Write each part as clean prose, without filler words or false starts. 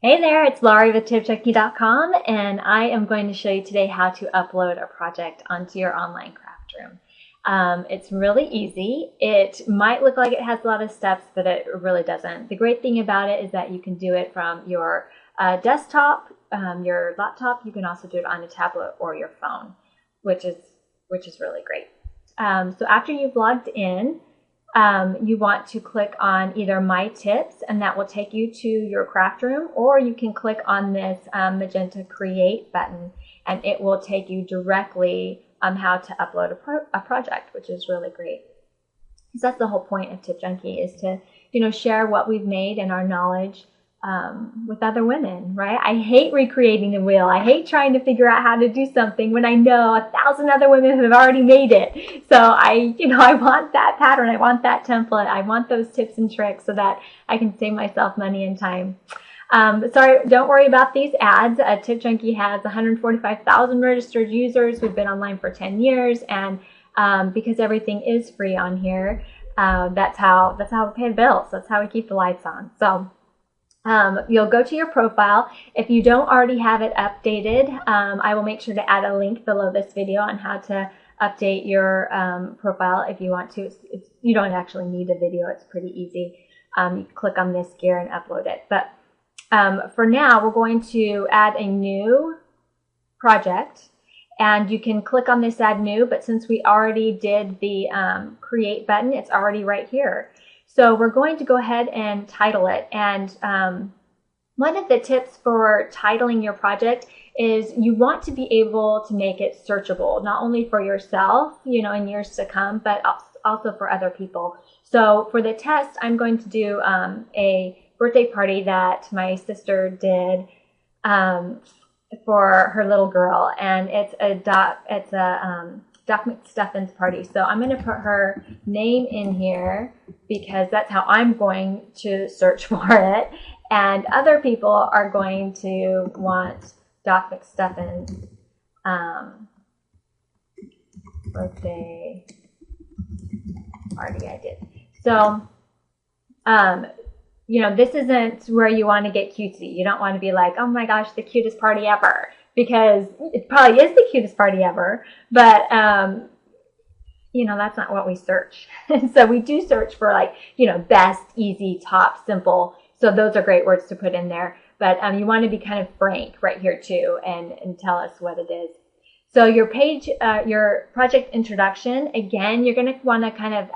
Hey there, it's Laurie with TipJunkie.com, and I am going to show you today how to upload a project onto your online craft room. It's really easy. It might look like it has a lot of steps, but it really doesn't. The great thing about it is that you can do it from your desktop, your laptop. You can also do it on a tablet or your phone, which is really great. So after you've logged in, you want to click on either My Tips, and that will take you to your craft room, or you can click on this magenta Create button, and it will take you directly on how to upload a project, which is really great. Because that's the whole point of TipJunkie, is to share what we've made and our knowledge with other women, right? I hate recreating the wheel. I hate trying to figure out how to do something when I know 1,000 other women have already made it. So I want that pattern. I want that template. I want those tips and tricks so that I can save myself money and time. Sorry, don't worry about these ads. TipJunkie has 145,000 registered users. We've been online for 10 years, and because everything is free on here, that's how we pay the bills. That's how we keep the lights on. So you'll go to your profile. If you don't already have it updated, I will make sure to add a link below this video on how to update your profile if you want to. You don't actually need a video. It's pretty easy. You click on this gear and upload it. But for now, we're going to add a new project. And you can click on this Add New, but since we already did the Create button, it's already right here. So we're going to go ahead and title it. And one of the tips for titling your project is you want to be able to make it searchable, not only for yourself, in years to come, but also for other people. So for the test, I'm going to do a birthday party that my sister did for her little girl, and it's a Doc McStuffins party. So I'm going to put her name in here because that's how I'm going to search for it. And other people are going to want Doc McStuffins birthday party I did. So, this isn't where you want to get cutesy. You don't want to be like, oh my gosh, the cutest party ever. Because it probably is the cutest party ever, but that's not what we search. So we do search for best, easy, top, simple. So those are great words to put in there. But you want to be kind of frank right here too, and tell us what it is. So your page, your project introduction, again, you're going to want to kind of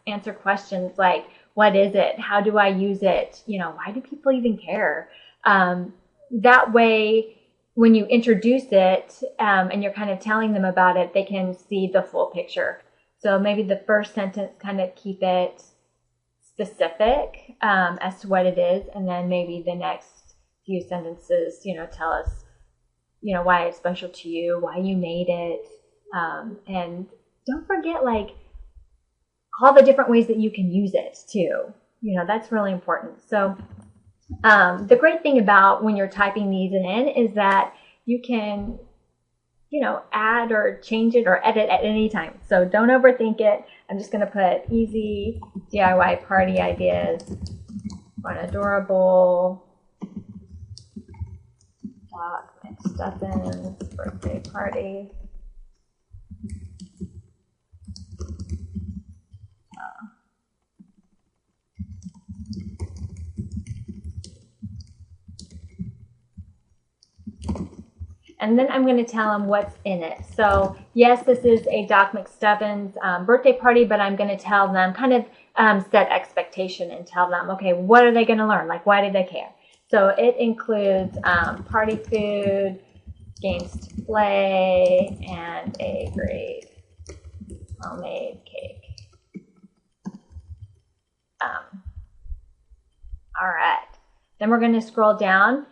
answer questions like, what is it? How do I use it? Why do people even care? That way, when you introduce it and you're kind of telling them about it, they can see the full picture. So maybe the first sentence, kind of keep it specific as to what it is, and then maybe the next few sentences, tell us, why it's special to you, why you made it, and don't forget all the different ways that you can use it too. That's really important. So the great thing about when you're typing these in is that you can, add or change it or edit at any time. So don't overthink it. I'm just going to put easy DIY party ideas on adorable Doc McStuffins birthday party. And then I'm going to tell them what's in it. So yes, this is a Doc McStuffins birthday party, but I'm going to tell them, kind of set expectation and tell them, okay, what are they going to learn? Why do they care? So it includes party food, games to play, and a great homemade cake. All right. Then we're going to scroll down.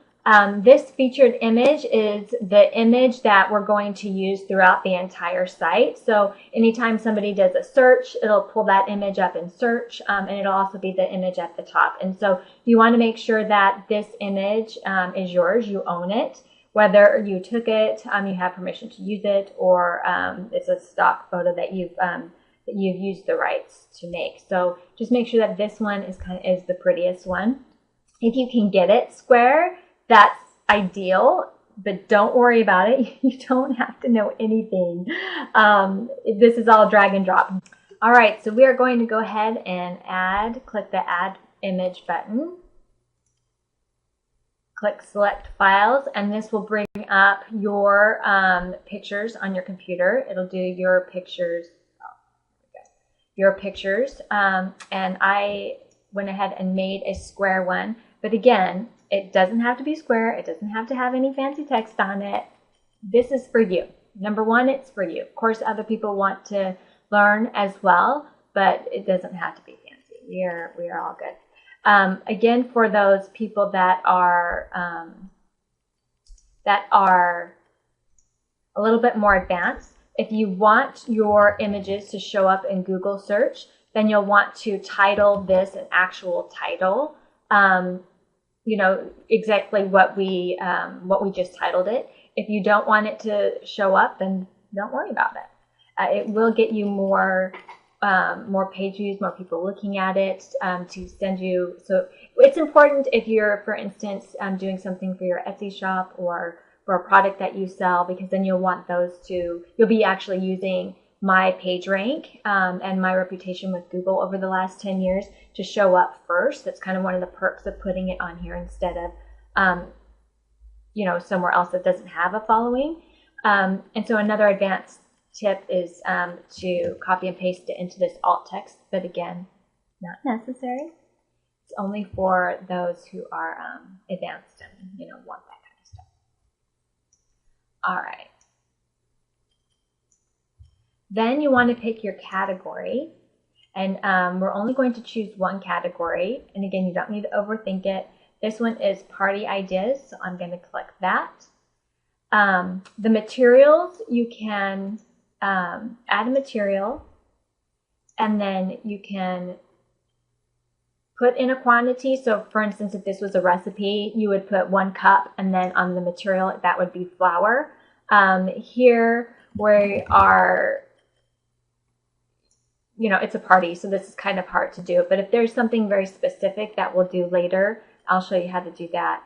This featured image is the image that we're going to use throughout the entire site. So anytime somebody does a search, it'll pull that image up in search, and it'll also be the image at the top. And so you want to make sure that this image is yours, you own it. Whether you took it, you have permission to use it, or it's a stock photo that you've used the rights to make. So just make sure that this one is the prettiest one. If you can get it square, that's ideal, but don't worry about it. You don't have to know anything. This is all drag and drop. All right, so we are going to go ahead and click the Add Image button. Click Select Files, and this will bring up your pictures on your computer. It'll do your pictures. And I went ahead and made a square one. But again, it doesn't have to be square. It doesn't have to have any fancy text on it. This is for you. Number one, it's for you. Of course, other people want to learn as well, but it doesn't have to be fancy. We are all good. Again, for those people that are a little bit more advanced, if you want your images to show up in Google search, then you'll want to title this an actual title. You know, exactly what we just titled it. If you don't want it to show up, then don't worry about it. It will get you more page views, more people looking at it, to send you. So it's important if you're, for instance, doing something for your Etsy shop or for a product that you sell, because then you'll want those to, you'll be actually using my page rank and my reputation with Google over the last 10 years to show up first. That's kind of one of the perks of putting it on here instead of, you know, somewhere else that doesn't have a following. And so another advanced tip is to copy and paste it into this alt text, but again, not necessary. It's only for those who are advanced and, you know, want that kind of stuff. All right. Then you want to pick your category, and we're only going to choose one category. And again, you don't need to overthink it. This one is party ideas, so I'm going to click that. The materials, you can add a material, and then you can put in a quantity. So for instance, if this was a recipe, you would put 1 cup, and then on the material, that would be flour. Here we are, you know, it's a party, so this is kind of hard to do. But if there's something very specific that we'll do later, I'll show you how to do that.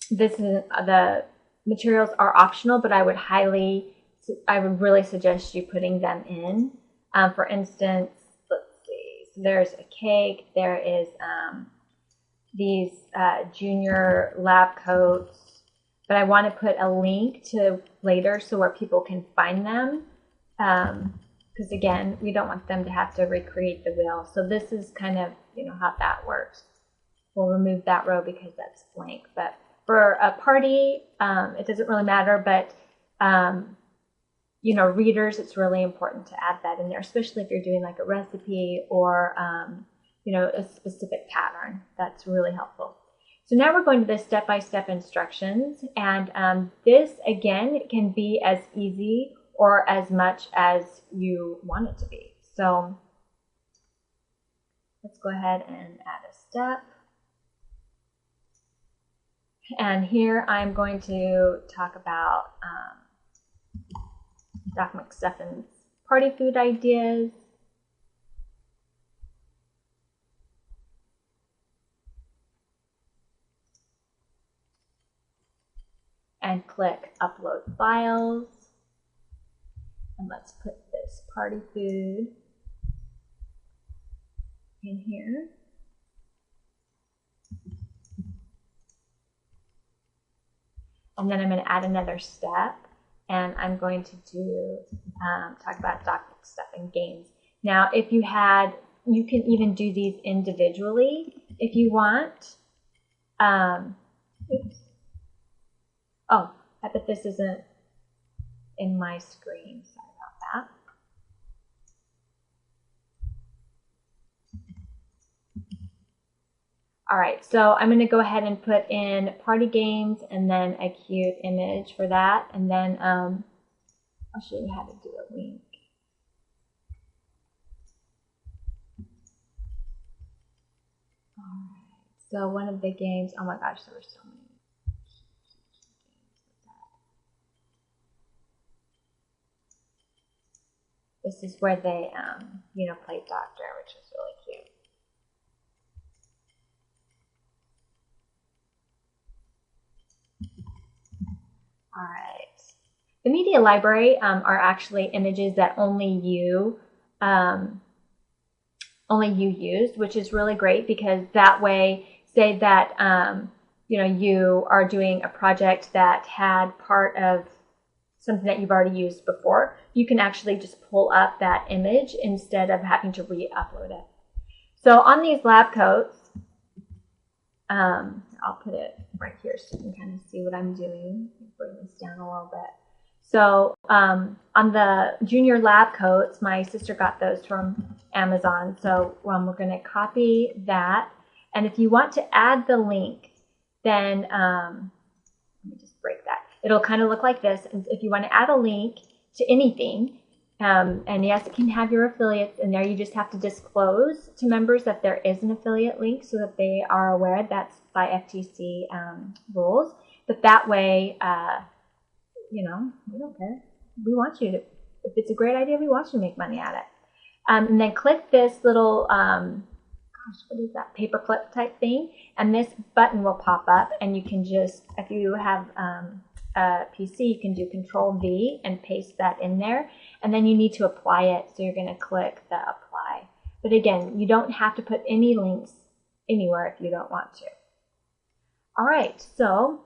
The materials are optional, but I would really suggest you putting them in. For instance, let's see, so there's a cake, there is these junior lab coats, but I want to put a link to later so where people can find them. Because again, we don't want them to have to recreate the wheel. So this is kind of, you know, how that works. We'll remove that row because that's blank. But for a party, it doesn't really matter. But, you know, readers, it's really important to add that in there, especially if you're doing like a recipe or, you know, a specific pattern. That's really helpful. So now we're going to the step-by-step instructions. And this, again, can be as easy or as much as you want it to be. So let's go ahead and add a step. And here I'm going to talk about Doc McStuffin's party food ideas. And click Upload Files. And let's put this party food in here. And then I'm going to add another step, and I'm going to do talk about Doc McStuffin games. Now, if you had, you can even do these individually if you want. Oops. Oh, I bet this isn't in my screen. Sorry about that. All right, so I'm going to go ahead and put in party games and then a cute image for that. And then I'll show you how to do a link. All right, so one of the games, oh my gosh, there were so many. This is where they, you know, played doctor, which is really cute. All right. The media library are actually images that only you used, which is really great because that way, say that you are doing a project that had part of something that you've already used before, you can actually just pull up that image instead of having to re-upload it. So on these lab coats, I'll put it right here so you can kind of see what I'm doing. Bring this down a little bit. So on the junior lab coats, my sister got those from Amazon. So we're going to copy that. And if you want to add the link, then let me just break that. It'll kind of look like this. And if you want to add a link to anything, and yes, it can have your affiliates in there. You just have to disclose to members that there is an affiliate link so that they are aware. That's by FTC rules. But that way, we don't care. We want you to, if it's a great idea, we want you to make money at it. And then click this little, what is that, paperclip type thing. And this button will pop up and you can just, if you have a PC, you can do Control-V and paste that in there. And then you need to apply it. So you're going to click the apply. But again, you don't have to put any links anywhere if you don't want to. All right, so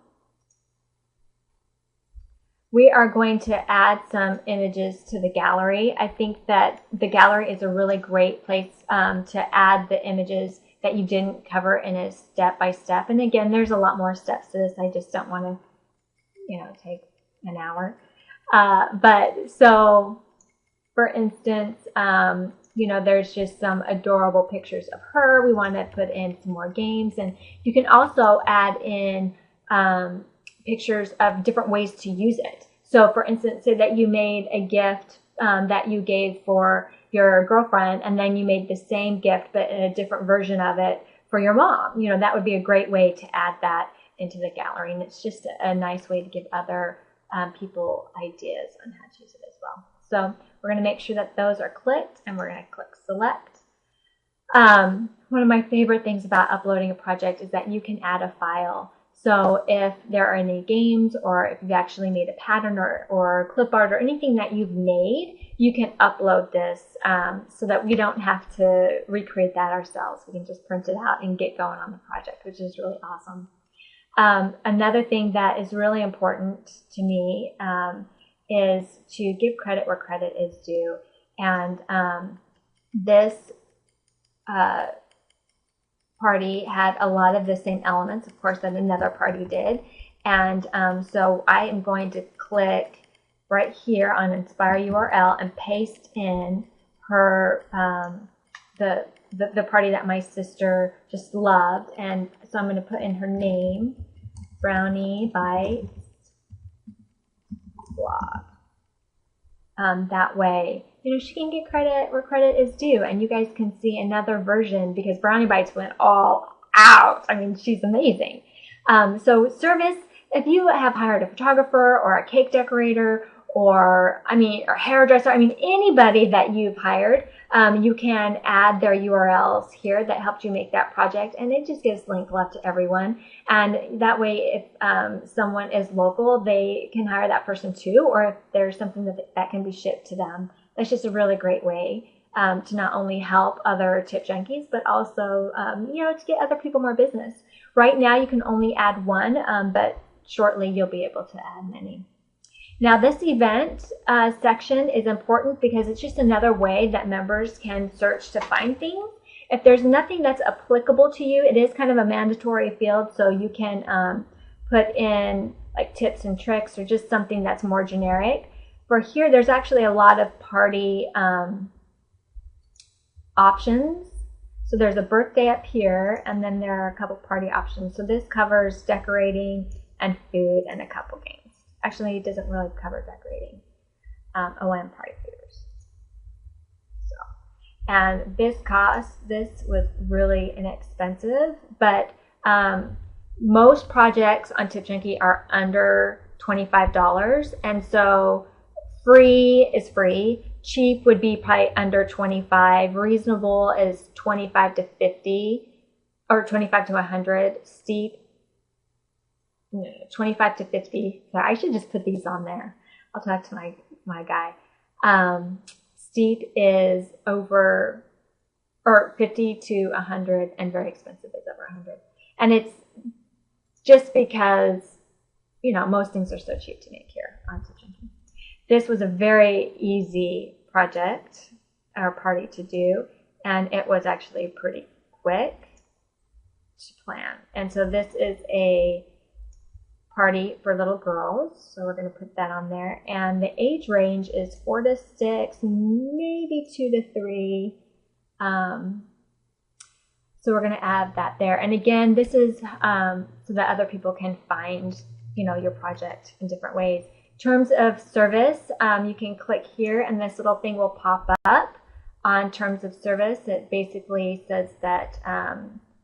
we are going to add some images to the gallery. I think that the gallery is a really great place to add the images that you didn't cover in a step-by-step. And again, there's a lot more steps to this. I just don't want to, take an hour. But so, for instance, there's just some adorable pictures of her. We want to put in some more games. And you can also add in pictures of different ways to use it. So for instance, say that you made a gift that you gave for your girlfriend, and then you made the same gift but in a different version of it for your mom. That would be a great way to add that into the gallery, and it's just a nice way to give other people ideas on how to use it as well. So we're going to make sure that those are clicked, and we're going to click select. One of my favorite things about uploading a project is that you can add a file. So if there are any games, or if you've actually made a pattern or clip art or anything that you've made, you can upload this so that we don't have to recreate that ourselves. We can just print it out and get going on the project, which is really awesome. Another thing that is really important to me is to give credit where credit is due. And this party had a lot of the same elements, of course, that another party did. And so I am going to click right here on Inspire URL and paste in her the party that my sister just loved. And so I'm going to put in her name, Brownie Bites Blog. That way, she can get credit where credit is due, and you guys can see another version because Brownie Bites went all out. I mean, she's amazing. So service, if you have hired a photographer or a cake decorator or hairdresser, anybody that you've hired, you can add their URLs here that helped you make that project, and it just gives link left to everyone. And that way, if someone is local, they can hire that person too, or if there's something that can be shipped to them. That's just a really great way to not only help other tip junkies, but also, to get other people more business. Right now, you can only add one, but shortly you'll be able to add many. Now, this event section is important because it's just another way that members can search to find things. If there's nothing that's applicable to you, it is kind of a mandatory field, so you can put in like tips and tricks or just something that's more generic. For here, there's actually a lot of party options. So there's a birthday up here, and then there are a couple party options. So this covers decorating and food and a couple games. Actually, it doesn't really cover decorating. OM party favors. So, and this was really inexpensive, but most projects on TipJunkie are under $25, and so free is free. Cheap would be probably under 25. Reasonable is 25 to 50 or 25 to 100. Steep 25 to 50. So I should just put these on there. I'll talk to my guy. Steep is over, or 50 to 100, and very expensive is over 100. And it's just because, most things are so cheap to make here on TipJunkie. This was a very easy project or party to do, and it was actually pretty quick to plan. And so this is a party for little girls, so we're going to put that on there, and the age range is 4 to 6, maybe 2 to 3. So we're going to add that there. And again, this is so that other people can find your project in different ways. In terms of service, you can click here and this little thing will pop up on terms of service. It basically says that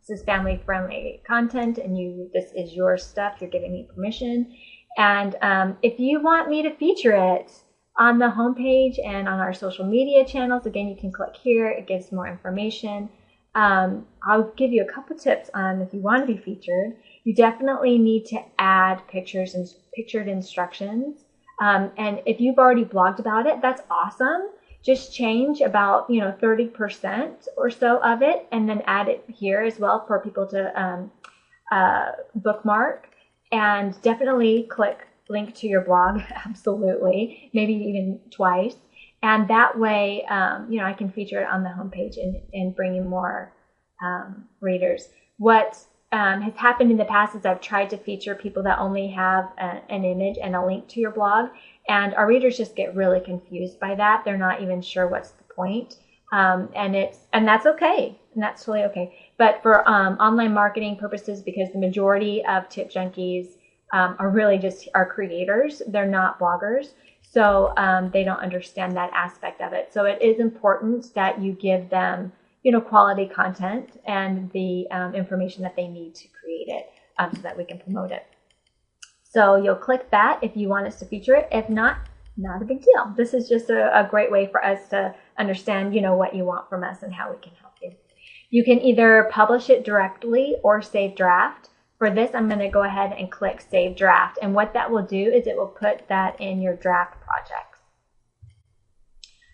this is family friendly content and this is your stuff, you're giving me permission. And if you want me to feature it on the homepage and on our social media channels, again, you can click here. It gives more information. I'll give you a couple tips on if you want to be featured. You definitely need to add pictures and pictured instructions. And if you've already blogged about it, that's awesome. Just change about 30% or so of it, and then add it here as well for people to bookmark. And definitely click link to your blog, absolutely, maybe even twice. And that way, I can feature it on the homepage and bring you more readers. What has happened in the past is I've tried to feature people that only have an image and a link to your blog, and our readers just get really confused by that. They're not even sure what's the point, and that's okay, and that's totally okay. But for online marketing purposes, because the majority of TipJunkies are really just our creators, they're not bloggers. So they don't understand that aspect of it. So it is important that you give them, quality content and the information that they need to create it so that we can promote it. So you'll click that if you want us to feature it. If not, not a big deal. This is just a great way for us to understand, what you want from us and how we can help you. You can either publish it directly or save draft. For this, I'm going to go ahead and click Save Draft. And what that will do is it will put that in your draft projects.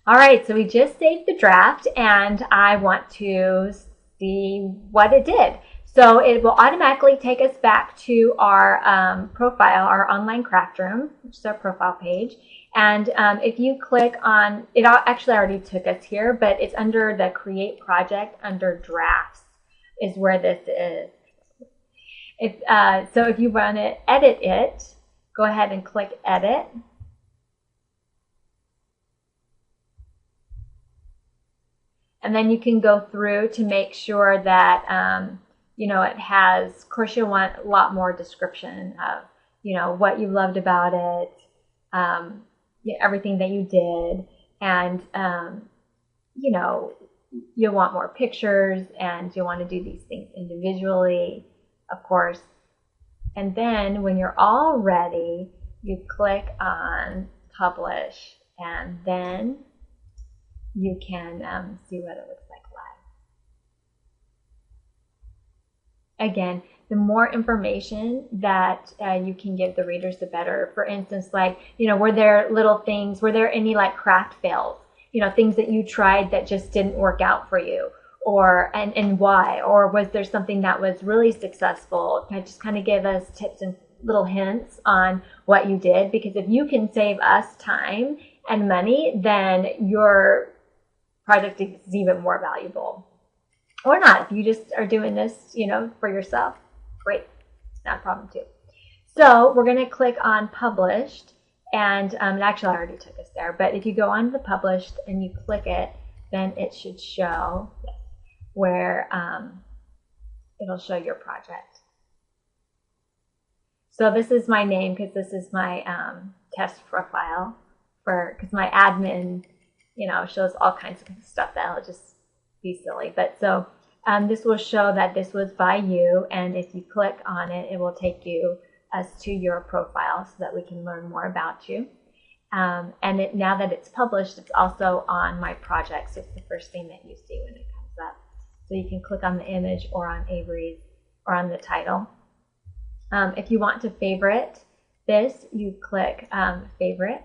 All right, so we just saved the draft, and I want to see what it did. So it will automatically take us back to our profile, our online craft room, which is our profile page. And if you click on, it actually already took us here, but it's under the Create Project under Drafts is where this is. So if you want to edit it, go ahead and click Edit. And then you can go through to make sure that, it has, of course, you'll want a lot more description of, what you loved about it, everything that you did. And, you'll want more pictures, and you'll want to do these things individually, of course. And then when you're all ready, you click on Publish, and then you can see what it looks like live. Again, the more information that you can give the readers, the better. For instance, were there little things, were there any craft fails, things that you tried that just didn't work out for you? Or and why? Or was there something that was really successful? Just kind of give us tips and little hints on what you did, because if you can save us time and money, then your project is even more valuable. Or not, if you just are doing this, for yourself, great, not a problem too. So we're going to click on Published, and actually I already took us there, but if you go on to the Published and you click it, then it should show where it'll show your project. So this is my name because this is my test profile because my admin, shows all kinds of stuff that'll just be silly. But so this will show that this was by you, and if you click on it, it will take us to your profile so that we can learn more about you. And now that it's published, it's also on my project, so it's the first thing that you see when it comes up. So you can click on the image or on Avery's or on the title. If you want to favorite this, you click favorite,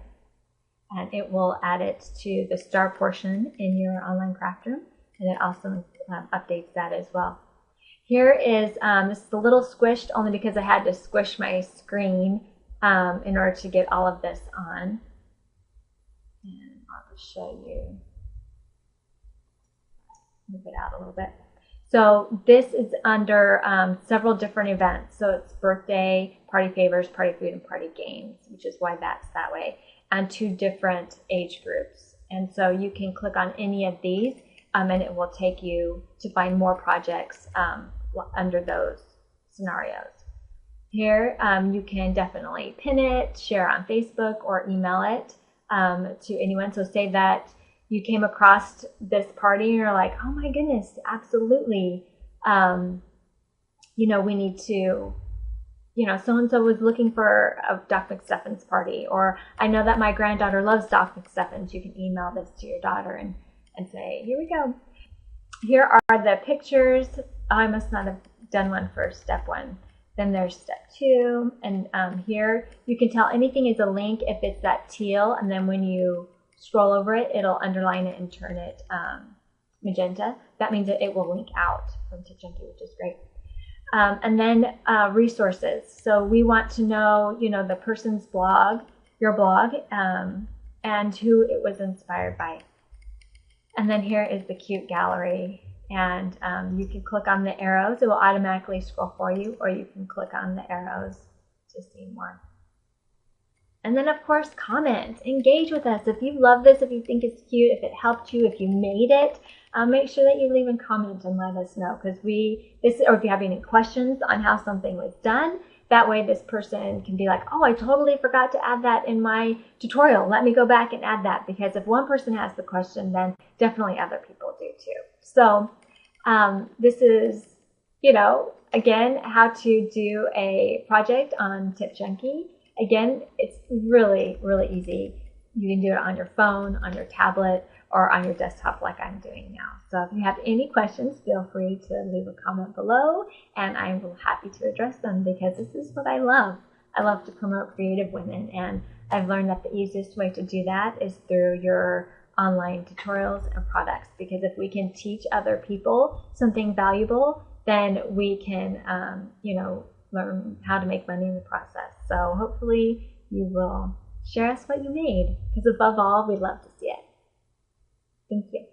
and it will add it to the star portion in your online craft room, and it also updates that as well. Here is, this is a little squished only because I had to squish my screen in order to get all of this on. And I'll just show you, move it out a little bit. So this is under several different events. So it's birthday, party favors, party food, and party games, which is why that's that way, and 2 different age groups. And so you can click on any of these and it will take you to find more projects under those scenarios. Here you can definitely pin it, share on Facebook, or email it to anyone. So say that you came across this party and you're like, oh my goodness, absolutely, you know, we need to, you know, so-and-so was looking for a Doc McStuffins party, or I know that my granddaughter loves Doc McStuffins. You can email this to your daughter and say, here we go. Here are the pictures. Oh, I must not have done one for step 1. Then there's step 2, and here you can tell anything is a link if it's that teal, and then when you scroll over it, it'll underline it and turn it magenta. That means that it will link out from TipJunkie, which is great. And then resources. So we want to know, you know, the person's blog, your blog, and who it was inspired by. And then here is the cute gallery. And you can click on the arrows. It will automatically scroll for you, or you can click on the arrows to see more. And then, of course, comment. Engage with us. If you love this, if you think it's cute, if it helped you, if you made it, make sure that you leave a comment and let us know. Because or if you have any questions on how something was done, that way this person can be like, oh, I totally forgot to add that in my tutorial. Let me go back and add that. Because if one person has the question, then definitely other people do too. So this is, you know, again, how to do a project on TipJunkie. Again, it's really, really easy. You can do it on your phone, on your tablet, or on your desktop like I'm doing now. So if you have any questions, feel free to leave a comment below, and I'm happy to address them because this is what I love. I love to promote creative women, and I've learned that the easiest way to do that is through your online tutorials and products, because if we can teach other people something valuable, then we can, you know, learn how to make money in the process. So hopefully you will share us what you made, because above all, we'd love to see it. Thank you.